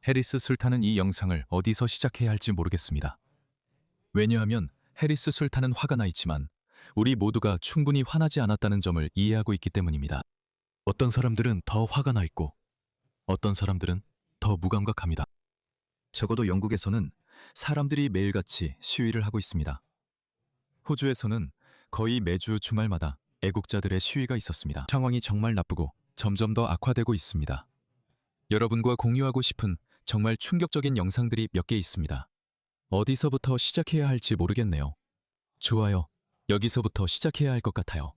해리스 술탄은 이 영상을 어디서 시작해야 할지 모르겠습니다. 왜냐하면 해리스 술탄은 화가 나 있지만 우리 모두가 충분히 화나지 않았다는 점을 이해하고 있기 때문입니다. 어떤 사람들은 더 화가 나 있고 어떤 사람들은 더 무감각합니다. 적어도 영국에서는 사람들이 매일같이 시위를 하고 있습니다. 호주에서는 거의 매주 주말마다 애국자들의 시위가 있었습니다. 상황이 정말 나쁘고 점점 더 악화되고 있습니다. 여러분과 공유하고 싶은 정말 충격적인 영상들이 몇 개 있습니다. 어디서부터 시작해야 할지 모르겠네요. 좋아요. 여기서부터 시작해야 할 것 같아요.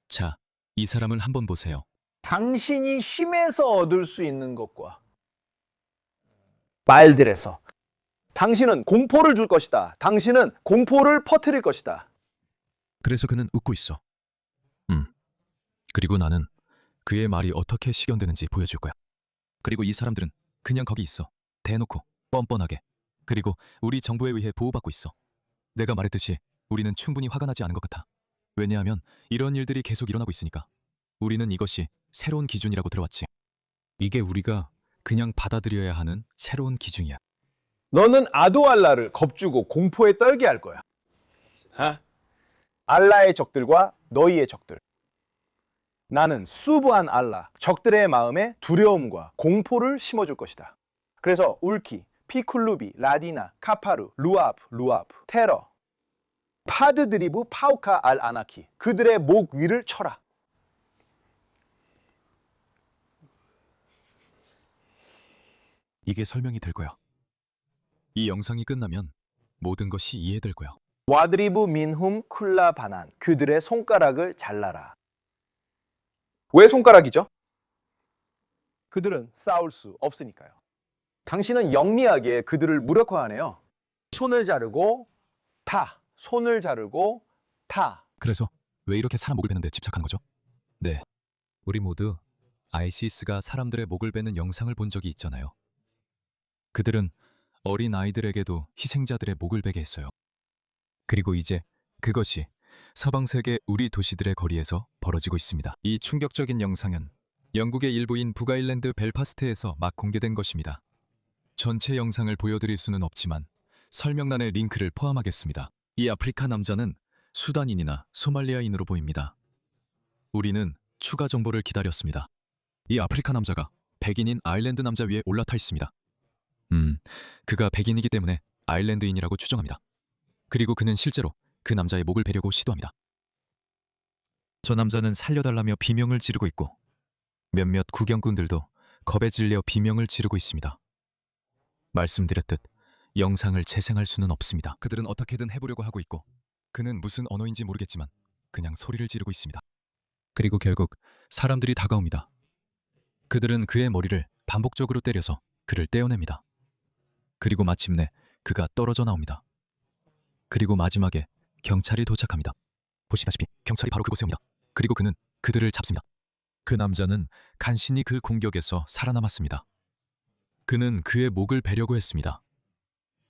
자, 이 사람을 한번 보세요. 당신이 힘에서 얻을 수 있는 것과 말들에서 당신은 공포를 줄 것이다. 당신은 공포를 퍼뜨릴 것이다. 그래서 그는 웃고 있어. 그리고 나는 그의 말이 어떻게 식견되는지 보여줄 거야. 그리고 이 사람들은 그냥 거기 있어. 대놓고, 뻔뻔하게. 그리고 우리 정부에 의해 보호받고 있어. 내가 말했듯이 우리는 충분히 화가 나지 않은 것 같아. 왜냐하면 이런 일들이 계속 일어나고 있으니까. 우리는 이것이 새로운 기준이라고 들어왔지. 이게 우리가 그냥 받아들여야 하는 새로운 기준이야. 너는 아도알라를 겁주고 공포에 떨게 할 거야. 알라의 적들과 너희의 적들. 나는 수부한 알라, 적들의 마음에 두려움과 공포를 심어줄 것이다. 그래서 울키, 피쿨루비, 라디나, 카파루, 루아프, 테러, 파드드리브, 파우카 알 아나키, 그들의 목 위를 쳐라. 이게 설명이 될 거야. 이 영상이 끝나면 모든 것이 이해될 거야. 와드리브 민훔 쿨라 바난, 그들의 손가락을 잘라라. 왜 손가락이죠? 그들은 싸울 수 없으니까요. 당신은 영리하게 그들을 무력화하네요. 손을 자르고 손을 자르고 타. 그래서 왜 이렇게 사람 목을 베는 데 집착한 거죠? 네, 우리 모두 아이시스가 사람들의 목을 베는 영상을 본 적이 있잖아요. 그들은 어린 아이들에게도 희생자들의 목을 베게 했어요. 그리고 이제 그것이 서방 세계 우리 도시들의 거리에서 벌어지고 있습니다. 이 충격적인 영상은 영국의 일부인 북아일랜드 벨파스트에서 막 공개된 것입니다. 전체 영상을 보여드릴 수는 없지만 설명란에 링크를 포함하겠습니다. 이 아프리카 남자는 수단인이나 소말리아인으로 보입니다. 우리는 추가 정보를 기다렸습니다. 이 아프리카 남자가 백인인 아일랜드 남자 위에 올라타 있습니다. 그가 백인이기 때문에 아일랜드인이라고 추정합니다. 그리고 그는 실제로 그 남자의 목을 베려고 시도합니다. 저 남자는 살려달라며 비명을 지르고 있고 몇몇 구경꾼들도 겁에 질려 비명을 지르고 있습니다. 말씀드렸듯 영상을 재생할 수는 없습니다. 그들은 어떻게든 해보려고 하고 있고 그는 무슨 언어인지 모르겠지만 그냥 소리를 지르고 있습니다. 그리고 결국 사람들이 다가옵니다. 그들은 그의 머리를 반복적으로 때려서 그를 떼어냅니다. 그리고 마침내 그가 떨어져 나옵니다. 그리고 마지막에 경찰이 도착합니다. 보시다시피 경찰이 바로 그곳에 옵니다. 그리고 그는 그들을 잡습니다. 그 남자는 간신히 그 공격에서 살아남았습니다. 그는 그의 목을 베려고 했습니다.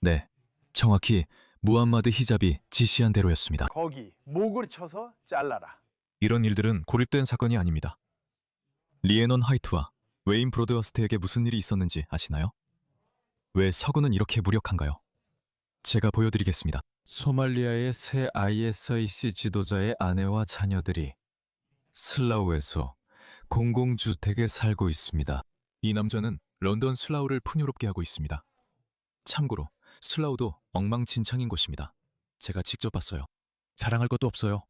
네, 정확히 무함마드 히잡이 지시한 대로였습니다. 거기 목을 쳐서 잘라라. 이런 일들은 고립된 사건이 아닙니다. 리에넌 하이트와 웨인 브로드어스트에게 무슨 일이 있었는지 아시나요? 왜 서구는 이렇게 무력한가요? 제가 보여드리겠습니다. 소말리아의 새 ISIC 지도자의 아내와 자녀들이 슬라우에서 공공주택에 살고 있습니다. 이 남자는 런던 슬라우를 풍요롭게 하고 있습니다. 참고로 슬라우도 엉망진창인 곳입니다. 제가 직접 봤어요. 자랑할 것도 없어요.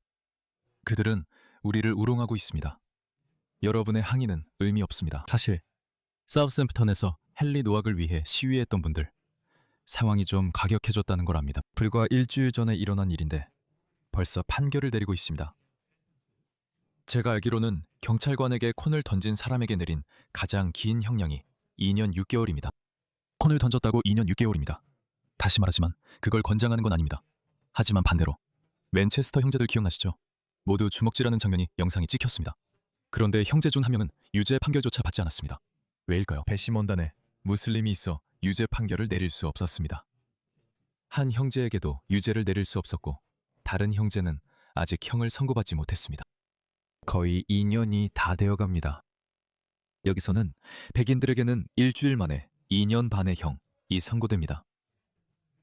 그들은 우리를 우롱하고 있습니다. 여러분의 항의는 의미 없습니다. 사실 사우샘프턴에서 헨리 노악을 위해 시위했던 분들 상황이 좀 가격해졌다는 걸 압니다. 불과 일주일 전에 일어난 일인데 벌써 판결을 내리고 있습니다. 제가 알기로는 경찰관에게 콘을 던진 사람에게 내린 가장 긴 형량이 2년 6개월입니다. 콘을 던졌다고 2년 6개월입니다. 다시 말하지만 그걸 권장하는 건 아닙니다. 하지만 반대로 맨체스터 형제들 기억나시죠? 모두 주먹질하는 장면이 영상에 찍혔습니다. 그런데 형제 중 한 명은 유죄 판결조차 받지 않았습니다. 왜일까요? 배심 원단에 무슬림이 있어 유죄 판결을 내릴 수 없었습니다. 한 형제에게도 유죄를 내릴 수 없었고 다른 형제는 아직 형을 선고받지 못했습니다. 거의 2년이 다 되어갑니다. 여기서는 백인들에게는 일주일 만에 2년 반의 형이 선고됩니다.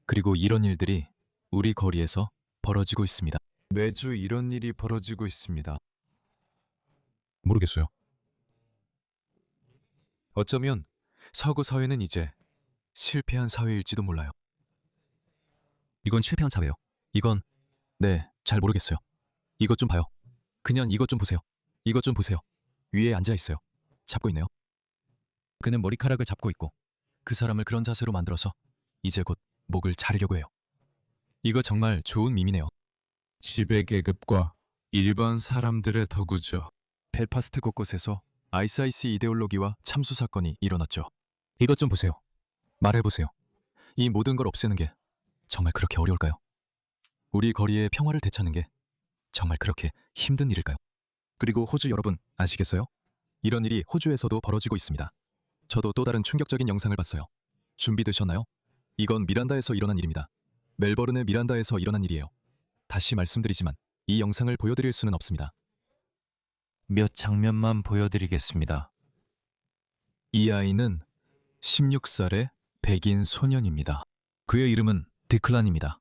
그리고 이런 일들이 우리 거리에서 벌어지고 있습니다. 매주 이런 일이 벌어지고 있습니다. 모르겠어요. 어쩌면 서구 사회는 이제 실패한 사회일지도 몰라요. 이건 실패한 사회요. 이건 잘 모르겠어요. 이것 좀 봐요. 그냥 이것 좀 보세요. 이것 좀 보세요. 위에 앉아 있어요. 잡고 있네요. 그는 머리카락을 잡고 있고 그 사람을 그런 자세로 만들어서 이제 곧 목을 자르려고 해요. 이거 정말 좋은 밈이네요. 지배계급과 일반 사람들의 덕우죠. 벨파스트 곳곳에서 아이스 이데올로기와 참수 사건이 일어났죠. 이것 좀 보세요. 말해보세요. 이 모든 걸 없애는 게 정말 그렇게 어려울까요? 우리 거리의 평화를 되찾는 게 정말 그렇게 힘든 일일까요? 그리고 호주 여러분 아시겠어요? 이런 일이 호주에서도 벌어지고 있습니다. 저도 또 다른 충격적인 영상을 봤어요. 준비되셨나요? 이건 미란다에서 일어난 일입니다. 멜버른의 미란다에서 일어난 일이에요. 다시 말씀드리지만 이 영상을 보여드릴 수는 없습니다. 몇 장면만 보여드리겠습니다. 이 아이는 16살의 백인 소년입니다. 그의 이름은 디클란입니다.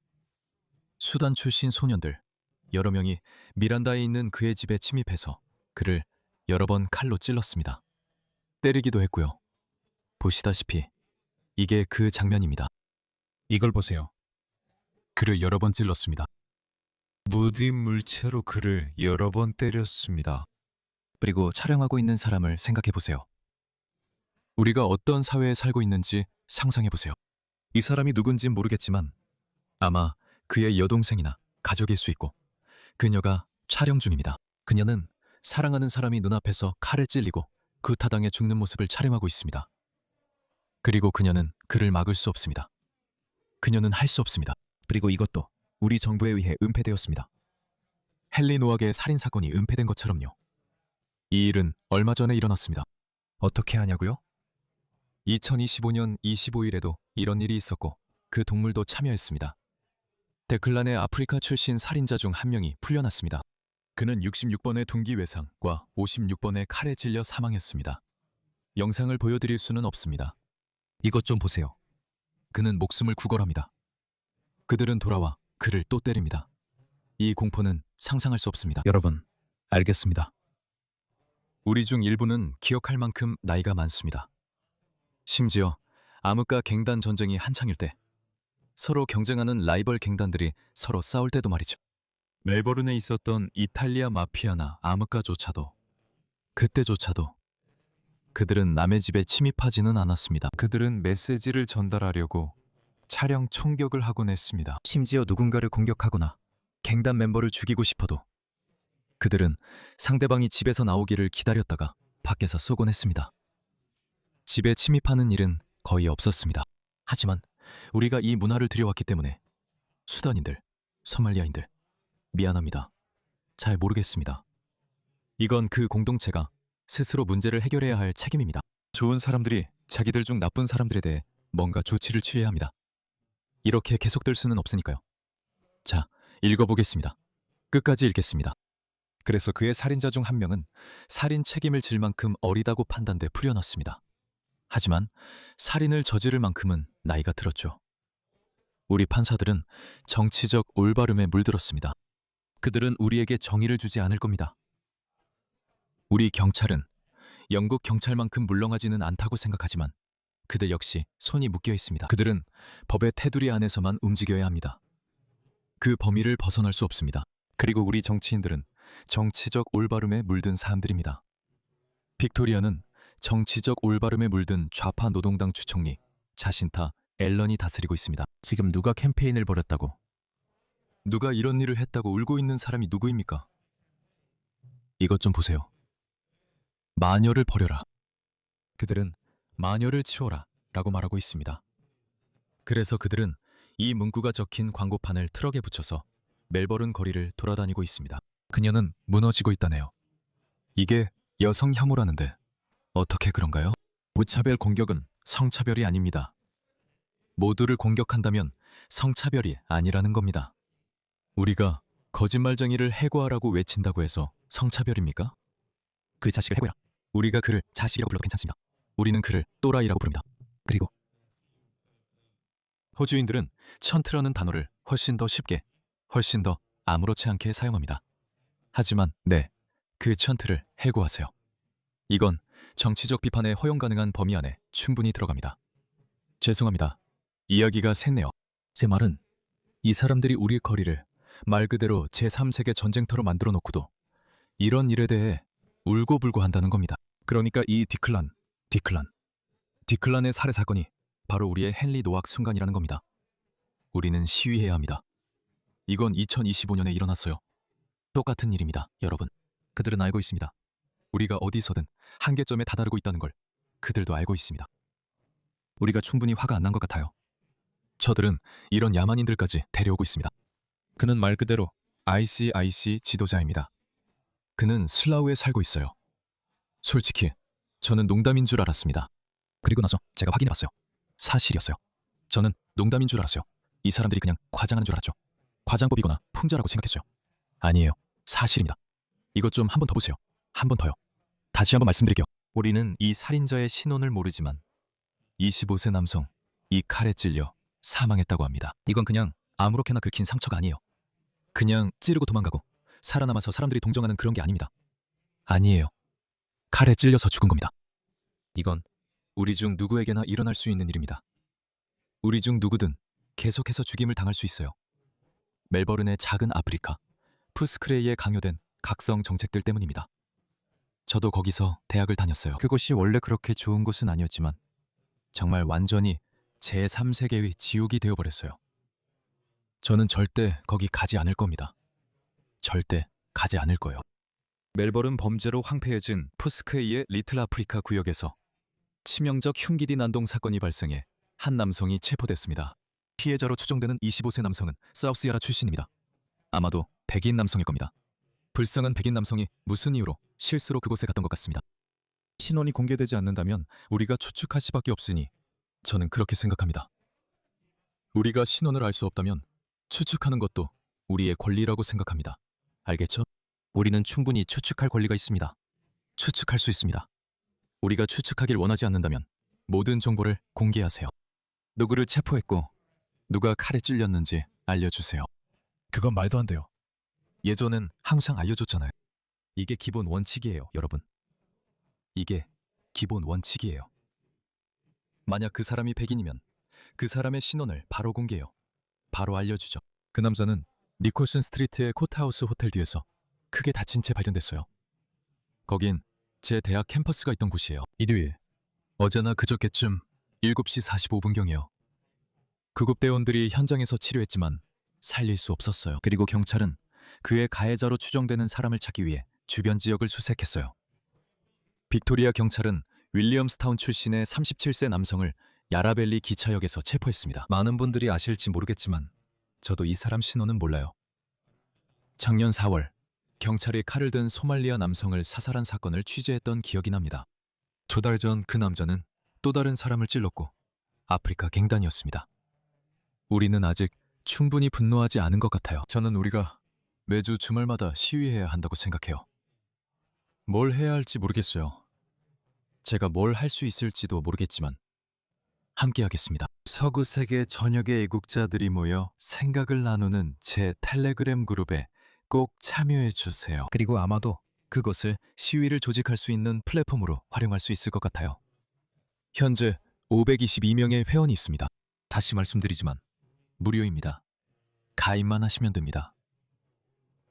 수단 출신 소년들 여러 명이 미란다에 있는 그의 집에 침입해서 그를 여러 번 칼로 찔렀습니다. 때리기도 했고요. 보시다시피 이게 그 장면입니다. 이걸 보세요. 그를 여러 번 찔렀습니다. 무딘 물체로 그를 여러 번 때렸습니다. 그리고 촬영하고 있는 사람을 생각해 보세요. 우리가 어떤 사회에 살고 있는지 상상해 보세요. 이 사람이 누군진 모르겠지만 아마 그의 여동생이나 가족일 수 있고 그녀가 촬영 중입니다. 그녀는 사랑하는 사람이 눈앞에서 칼에 찔리고 구타당해 죽는 모습을 촬영하고 있습니다. 그리고 그녀는 그를 막을 수 없습니다. 그녀는 할 수 없습니다. 그리고 이것도 우리 정부에 의해 은폐되었습니다. 헨리 노악의 살인사건이 은폐된 것처럼요. 이 일은 얼마 전에 일어났습니다. 어떻게 하냐고요? 2025년 25일에도 이런 일이 있었고 그 동물도 참여했습니다. 데클란의 아프리카 출신 살인자 중 한 명이 풀려났습니다. 그는 66번의 둔기 외상과 56번의 칼에 찔려 사망했습니다. 영상을 보여드릴 수는 없습니다. 이것 좀 보세요. 그는 목숨을 구걸합니다. 그들은 돌아와 그를 또 때립니다. 이 공포는 상상할 수 없습니다. 여러분, 알겠습니다. 우리 중 일부는 기억할 만큼 나이가 많습니다. 심지어 암흑과 갱단 전쟁이 한창일 때 서로 경쟁하는 라이벌 갱단들이 서로 싸울 때도 말이죠. 멜버른에 있었던 이탈리아 마피아나 암흑가조차도 그때조차도 그들은 남의 집에 침입하지는 않았습니다. 그들은 메시지를 전달하려고 차량 총격을 하곤 했습니다. 심지어 누군가를 공격하거나 갱단 멤버를 죽이고 싶어도 그들은 상대방이 집에서 나오기를 기다렸다가 밖에서 쏘곤 했습니다. 집에 침입하는 일은 거의 없었습니다. 하지만 우리가 이 문화를 들여왔기 때문에 수단인들, 소말리아인들 미안합니다. 잘 모르겠습니다. 이건 그 공동체가 스스로 문제를 해결해야 할 책임입니다. 좋은 사람들이 자기들 중 나쁜 사람들에 대해 뭔가 조치를 취해야 합니다. 이렇게 계속될 수는 없으니까요. 자, 읽어보겠습니다. 끝까지 읽겠습니다. 그래서 그의 살인자 중 한 명은 살인 책임을 질 만큼 어리다고 판단돼 풀려났습니다. 하지만 살인을 저지를 만큼은 나이가 들었죠. 우리 판사들은 정치적 올바름에 물들었습니다. 그들은 우리에게 정의를 주지 않을 겁니다. 우리 경찰은 영국 경찰만큼 물렁하지는 않다고 생각하지만 그들 역시 손이 묶여 있습니다. 그들은 법의 테두리 안에서만 움직여야 합니다. 그 범위를 벗어날 수 없습니다. 그리고 우리 정치인들은 정치적 올바름에 물든 사람들입니다. 빅토리아는 정치적 올바름에 물든 좌파 노동당 주총리 자신타 앨런이 다스리고 있습니다. 지금 누가 캠페인을 벌였다고? 누가 이런 일을 했다고 울고 있는 사람이 누구입니까? 이것 좀 보세요. 마녀를 버려라. 그들은 마녀를 치워라 라고 말하고 있습니다. 그래서 그들은 이 문구가 적힌 광고판을 트럭에 붙여서 멜버른 거리를 돌아다니고 있습니다. 그녀는 무너지고 있다네요. 이게 여성 혐오라는데 어떻게 그런가요? 무차별 공격은 성차별이 아닙니다. 모두를 공격한다면 성차별이 아니라는 겁니다. 우리가 거짓말쟁이를 해고하라고 외친다고 해서 성차별입니까? 그 자식을 해고해라. 우리가 그를 자식이라고 불러도 괜찮습니다. 우리는 그를 또라이라고 부릅니다. 그리고 호주인들은 천트라는 단어를 훨씬 더 쉽게, 훨씬 더 아무렇지 않게 사용합니다. 하지만 그 천트를 해고하세요. 이건 정치적 비판에 허용 가능한 범위 안에 충분히 들어갑니다. 죄송합니다. 이야기가 샜네요. 제 말은 이 사람들이 우리 거리를 말 그대로 제3세계 전쟁터로 만들어 놓고도 이런 일에 대해 울고불고 한다는 겁니다. 그러니까 이 디클란의 살해 사건이 바로 우리의 헨리 노악 순간이라는 겁니다. 우리는 시위해야 합니다. 이건 2025년에 일어났어요. 똑같은 일입니다, 여러분. 그들은 알고 있습니다. 우리가 어디서든 한계점에 다다르고 있다는 걸 그들도 알고 있습니다. 우리가 충분히 화가 안 난 것 같아요. 저들은 이런 야만인들까지 데려오고 있습니다. 그는 말 그대로 ICIC 지도자입니다. 그는 슬라우에 살고 있어요. 솔직히 저는 농담인 줄 알았습니다. 그리고 나서 제가 확인해봤어요. 사실이었어요. 저는 농담인 줄 알았어요. 이 사람들이 그냥 과장하는 줄 알았죠. 과장법이거나 풍자라고 생각했어요. 아니에요. 사실입니다. 이것 좀 한 번 더 보세요. 한 번 더요. 다시 한번 말씀드릴게요. 우리는 이 살인자의 신원을 모르지만 25세 남성, 이 칼에 찔려 사망했다고 합니다. 이건 그냥 아무렇게나 긁힌 상처가 아니에요. 그냥 찌르고 도망가고 살아남아서 사람들이 동정하는 그런 게 아닙니다. 아니에요. 칼에 찔려서 죽은 겁니다. 이건 우리 중 누구에게나 일어날 수 있는 일입니다. 우리 중 누구든 계속해서 죽임을 당할 수 있어요. 멜버른의 작은 아프리카, 푸스크레이에 강요된 각성 정책들 때문입니다. 저도 거기서 대학을 다녔어요. 그곳이 원래 그렇게 좋은 곳은 아니었지만 정말 완전히 제3세계의 지옥이 되어버렸어요. 저는 절대 거기 가지 않을 겁니다. 절대 가지 않을 거예요. 멜버른 범죄로 황폐해진 푸스크레이의 리틀 아프리카 구역에서 치명적 흉기디 난동 사건이 발생해 한 남성이 체포됐습니다. 피해자로 추정되는 25세 남성은 사우스야라 출신입니다. 아마도 백인 남성일 겁니다. 불쌍한 백인 남성이 무슨 이유로 실수로 그곳에 갔던 것 같습니다. 신원이 공개되지 않는다면 우리가 추측할 수밖에 없으니 저는 그렇게 생각합니다. 우리가 신원을 알 수 없다면 추측하는 것도 우리의 권리라고 생각합니다. 알겠죠? 우리는 충분히 추측할 권리가 있습니다. 추측할 수 있습니다. 우리가 추측하길 원하지 않는다면 모든 정보를 공개하세요. 누구를 체포했고 누가 칼에 찔렸는지 알려주세요. 그건 말도 안 돼요. 예전엔 항상 알려줬잖아요. 이게 기본 원칙이에요, 여러분. 이게 기본 원칙이에요. 만약 그 사람이 백인이면 그 사람의 신원을 바로 공개해요. 바로 알려주죠. 그 남자는 니콜슨 스트리트의 코트하우스 호텔 뒤에서 크게 다친 채 발견됐어요. 거긴 제 대학 캠퍼스가 있던 곳이에요. 일요일, 어제나 그저께쯤 7시 45분경이요. 구급대원들이 현장에서 치료했지만 살릴 수 없었어요. 그리고 경찰은 그의 가해자로 추정되는 사람을 찾기 위해 주변 지역을 수색했어요. 빅토리아 경찰은 윌리엄스타운 출신의 37세 남성을 야라벨리 기차역에서 체포했습니다. 많은 분들이 아실지 모르겠지만 저도 이 사람 신원은 몰라요. 작년 4월 경찰이 칼을 든 소말리아 남성을 사살한 사건을 취재했던 기억이 납니다. 2달 전 그 남자는 또 다른 사람을 찔렀고 아프리카 갱단이었습니다. 우리는 아직 충분히 분노하지 않은 것 같아요. 저는 우리가 매주 주말마다 시위해야 한다고 생각해요. 뭘 해야 할지 모르겠어요. 제가 뭘 할 수 있을지도 모르겠지만 함께 하겠습니다. 서구 세계 전역의 애국자들이 모여 생각을 나누는 제 텔레그램 그룹에 꼭 참여해 주세요. 그리고 아마도 그것을 시위를 조직할 수 있는 플랫폼으로 활용할 수 있을 것 같아요. 현재 522명의 회원이 있습니다. 다시 말씀드리지만 무료입니다. 가입만 하시면 됩니다.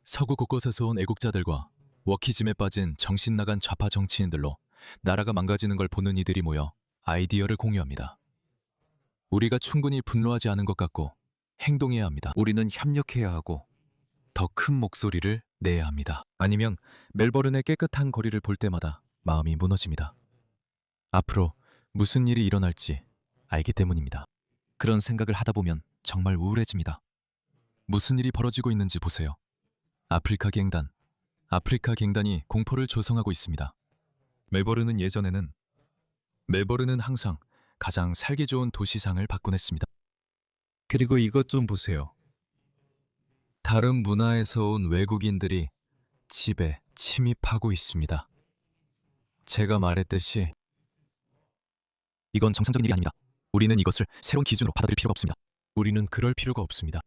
서구 곳곳에서 온 애국자들과 워키즘에 빠진 정신 나간 좌파 정치인들로 나라가 망가지는 걸 보는 이들이 모여 아이디어를 공유합니다. 우리가 충분히 분노하지 않은 것 같고 행동해야 합니다. 우리는 협력해야 하고 더 큰 목소리를 내야 합니다. 아니면 멜버른의 깨끗한 거리를 볼 때마다 마음이 무너집니다. 앞으로 무슨 일이 일어날지 알기 때문입니다. 그런 생각을 하다 보면 정말 우울해집니다. 무슨 일이 벌어지고 있는지 보세요. 아프리카 갱단이 공포를 조성하고 있습니다. 멜버른은 항상 가장 살기 좋은 도시상을 받곤 했습니다. 그리고 이것 좀 보세요. 다른 문화에서 온 외국인들이 집에 침입하고 있습니다. 제가 말했듯이 이건 정상적인 일이 아닙니다. 우리는 이것을 새로운 기준으로 받아들일 필요가 없습니다. 우리는 그럴 필요가 없습니다.